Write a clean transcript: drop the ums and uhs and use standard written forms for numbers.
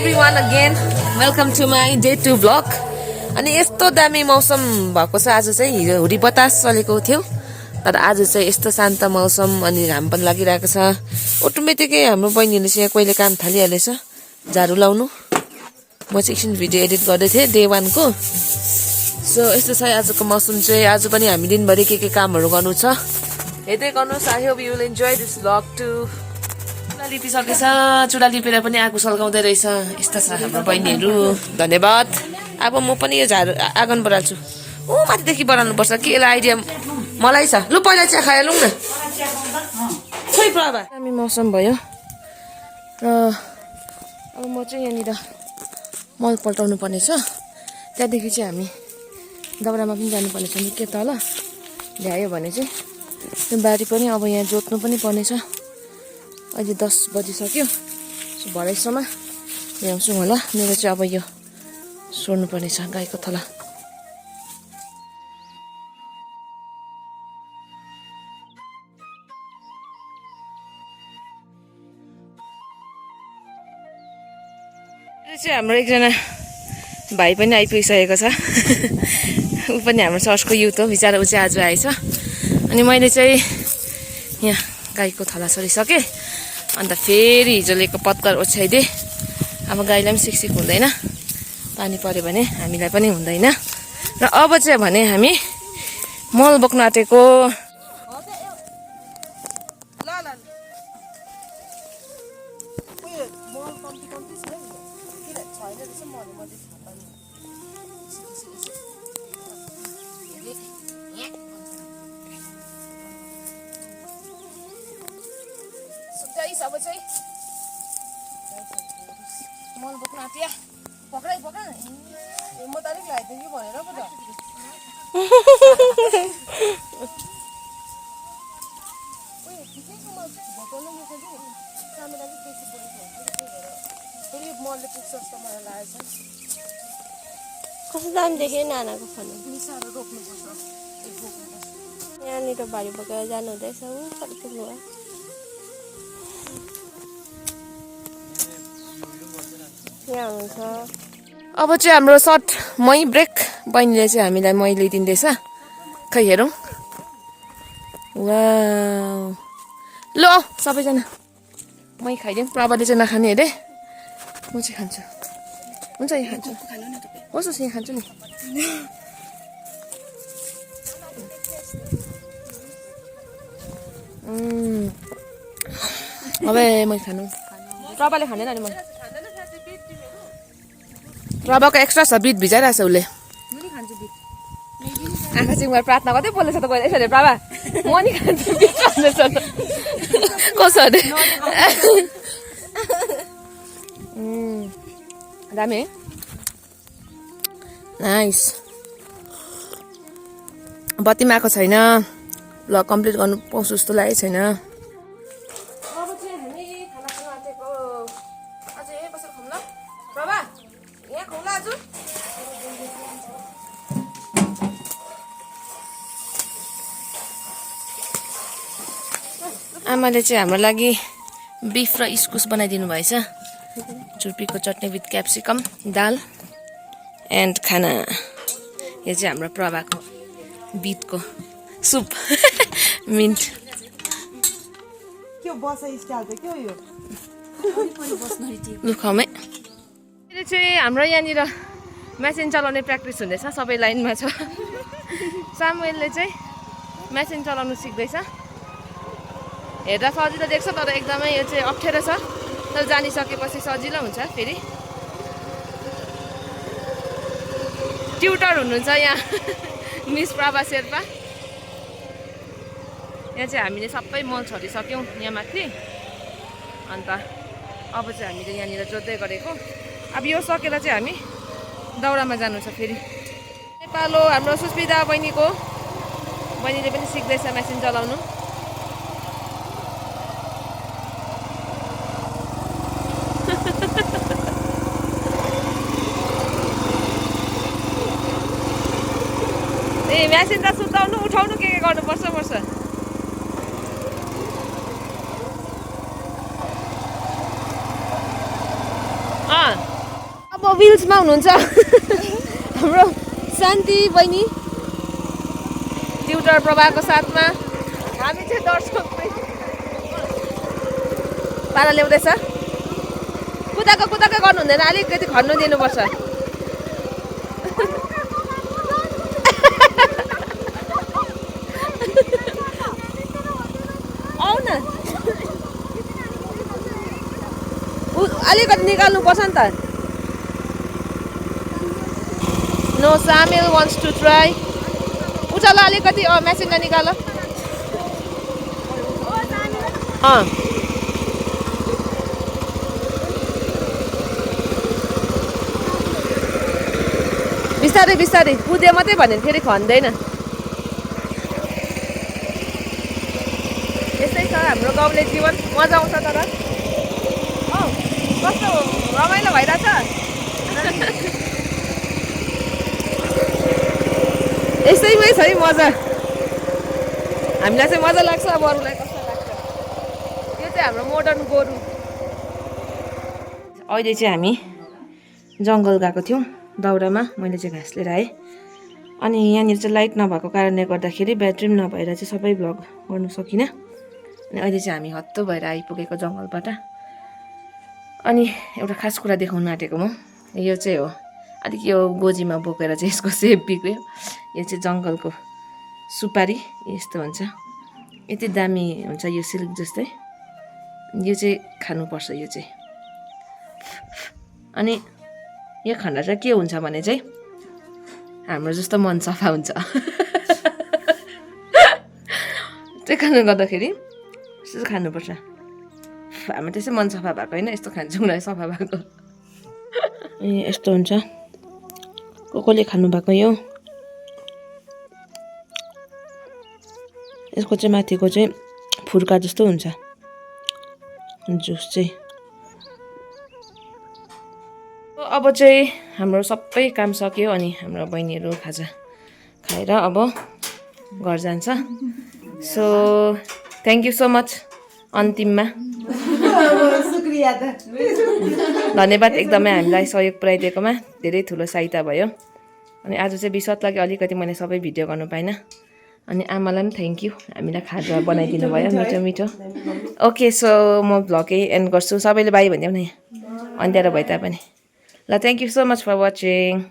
everyone again. Welcome to my day 2 vlog. अनि यस्तो दामी मौसम भएको छ आज चाहिँ हिजो हुरी बतास चलेको थियो तर आज चाहिँ यस्तो शान्त मौसम अनि घाम पनि लागिरहेको छ अटोमेटिकै हाम्रो बहिनीले चाहिँ कहिले काम थालिहालेछ झाडु लाउनु म चाहिँ एकछिन भिडियो एडिट गर्दै थिएँ डे 1 को सो यस्तो छ आजको मौसम चाहिँ आज पनि हामी दिनभरि के कामहरु गर्नु छ हेर्दै गर्नुस् I hope you will enjoy this vlog टु चुडा लिपिसकेछ चुडा लिपेर पनि आगो सल्काउँदै रहेछ यस्ता छ हाम्रो बहिनीहरु धन्यवाद अब म पनि यो झाडु आँगन बढाल्छु ओ माथिदेखि बढाल्नु पर्छ के ला आइडिया मलाई छ लु पहिला चिया खाए लौ न खोइ प्रभा दामी मौसम भयो र अब म चाहिँ यहाँनिर मल पल्टाउनु पर्ने छ त्यहाँदेखि चाहिँ हामी दाउरामा पनि जानुपर्ने छ निकै तल ल्यायो भने चाहिँ त्यो बारी पनि अब यहाँ जोत्नु पनि पर्ने छ अहिले 10 बजिसक्यो सो भरेसम्म ल्याउँछु होला मेरो चाहिँ अब यो सोर्नु पर्ने छ गाईको थला चाहिँ हाम्रो एकजना भाइ पनि आइपुगिसकेको छ ऊ पनि हाम्रो चर्चको युथ हो बिचारा ऊ चाहिँ आज आएछ अनि मैले चाहिँ यहाँ गाईको थला सरिसकेँ अन्त फेरि हिजो लिएको पत्कर ओछ्याइदिएँ अब गाईलाई पनि सिकसिक हुँदैन पानी पर्यो भने हामीलाई पनि हुँदैन र अब चाहिँ भने हामी मल बोक्न आँटेको अब चाहिँ मल बोक्न आँट्या पक्राइ पक्रा म त अलिक लगाइदिउँ कि भनेर पो त कस्तो दाम देख्यो नानाको खानु यहाँनिर बारी बोकेर जानु हुँदैछ अब चाहिँ हाम्रो सर्ट मै ब्रेक बहिनीले चाहिँ हामीलाई मै ल्याइदिँदैछ खै हेरौँ वाउ ल सबैजना मै खाइदिउँ प्रभाले चाहिँ नखाने अरे म चाहिँ खान्छु हुन्छ यहाँ खान्छु होस् होस् यहाँ खान्छु नि अब मै खानु प्रभाले खाँदैन नि म प्रभाको एक्स्ट्रा छ बिट भिजाइरहेछ उसले आँखा चिङमा प्रार्थना गर्दै बोलेछ त गएर यसरी प्रभा म नि खान्छु बिट भन्दैछ त कसो अरे दामी नाइस बत्तीमा आएको छैन ल कम्प्लिट गर्नु पाउँछु जस्तो लागेको छैन आमाले चाहिँ हाम्रो लागि बिफ र इस्कुस बनाइदिनु भएछ छुर्पीको चटनी विथ क्याप्सिकम दाल एन्ड खाना यो चाहिँ हाम्रो प्रभाको बिटको सुप मिन्ट लुखमै अहिले चाहिँ हाम्रो यहाँनिर मेसिन चलाउने प्र्याक्टिस हुँदैछ सबै लाइनमा छ सामुएलले चाहिँ मेसिन चलाउनु सिक्दैछ हेर्दा सजिलो देख्छ तर एकदमै यो चाहिँ अप्ठ्यारो छ तर जानिसकेपछि सजिलो हुन्छ फेरि ट्युटर हुनुहुन्छ यहाँ मिस प्रभा शेर्पा यहाँ चाहिँ हामीले सबै मल छरिसक्यौँ यहाँ माथि अन्त अब चाहिँ हामीले यहाँनिर जोत्दै गरेको अब यो सकेर चाहिँ हामी दाउरामा जानु छ फेरि नेपालो हाम्रो सुस्मिता बहिनीले पनि सिक्दैछ मेसिन चलाउनु ए मेसिन त सुताउनु उठाउनु के गर्नुपर्छ पर्छ अँ अब विल्समा हुनुहुन्छ हाम्रो शान्ति बहिनी ट्युटर प्रभाको साथमा हामी चाहिँ दर्शक पारा ल्याउँदैछ कुदाएको गर्नु हुँदैन अलिकति खन्नु दिनुपर्छ आउ न अलिकति निकाल्नुपर्छ नि त नो सामेल वान्ट्स टु ट्राई उचाल अलिकति मेसिनलाई निकाल बिस्तारै बिस्तारै कुदे मात्रै भन्यो फेरि खन्दैन यस्तै छ हाम्रो गाउँले जीवन मजा आउँछ तर कस्तो रमाइलो भइरहेछ यस्तैमै छ है मजा हामीलाई चाहिँ मजा लाग्छ अब अरूलाई कस्तो लाग्छ यो चाहिँ हाम्रो मोडर्न गोरु अहिले चाहिँ हामी जङ्गल गएको थियौँ दाउरामा मैले चाहिँ घाँस लिएर आएँ अनि यहाँनिर चाहिँ लाइट नभएको कारणले गर्दाखेरि ब्याट्री पनि नभएर चाहिँ सबै भ्लग गर्नु सकिनँ अनि अहिले चाहिँ हामी हत्तु भएर आइपुगेको जङ्गलबाट अनि एउटा खास कुरा देखाउनु आँटेको म यो चाहिँ हो अलिक यो गोजीमा बोकेर चाहिँ यसको सेप बिग्रियो यो चाहिँ जङ्गलको सुपारी यस्तो हुन्छ यति दामी हुन्छ यो सिल्क जस्तै यो चाहिँ खानुपर्छ यो चाहिँ अनि यो खाँदा चाहिँ के हुन्छ भने चाहिँ हाम्रो जस्तो मन सफा हुन्छ त्यो कारणले गर्दाखेरि यस्तो खानुपर्छ हाम्रो त्यसै मन सफा भएको होइन यस्तो खान्छौँ न सफा भएको ए यस्तो हुन्छ कसले खानुभएको यो यसको चाहिँ माथिको चाहिँ फुर्का जस्तो हुन्छ जुस चाहिँ अब चाहिँ हाम्रो सबै काम सक्यो अनि हाम्रो बहिनीहरू खाजा खाएर अब घर जान्छ so thank you so much अन्तिममा धन्यवाद एकदमै हामीलाई सहयोग पुऱ्याइदिएकोमा धेरै ठुलो सहायता भयो अनि आज चाहिँ बिस्वाद लागि अलिकति मैले सबै भिडियो गर्नु पाइनँ अनि आमालाई पनि थ्याङ्क यू हामीलाई खाजा बनाइदिनु भयो मिठो मिठो ओके सो म भ्लगै एन्ड गर्छु सबैले बाई भनिदेऊ न यहाँ अन्ध्यारो भए तापनि ल thank you so much for watching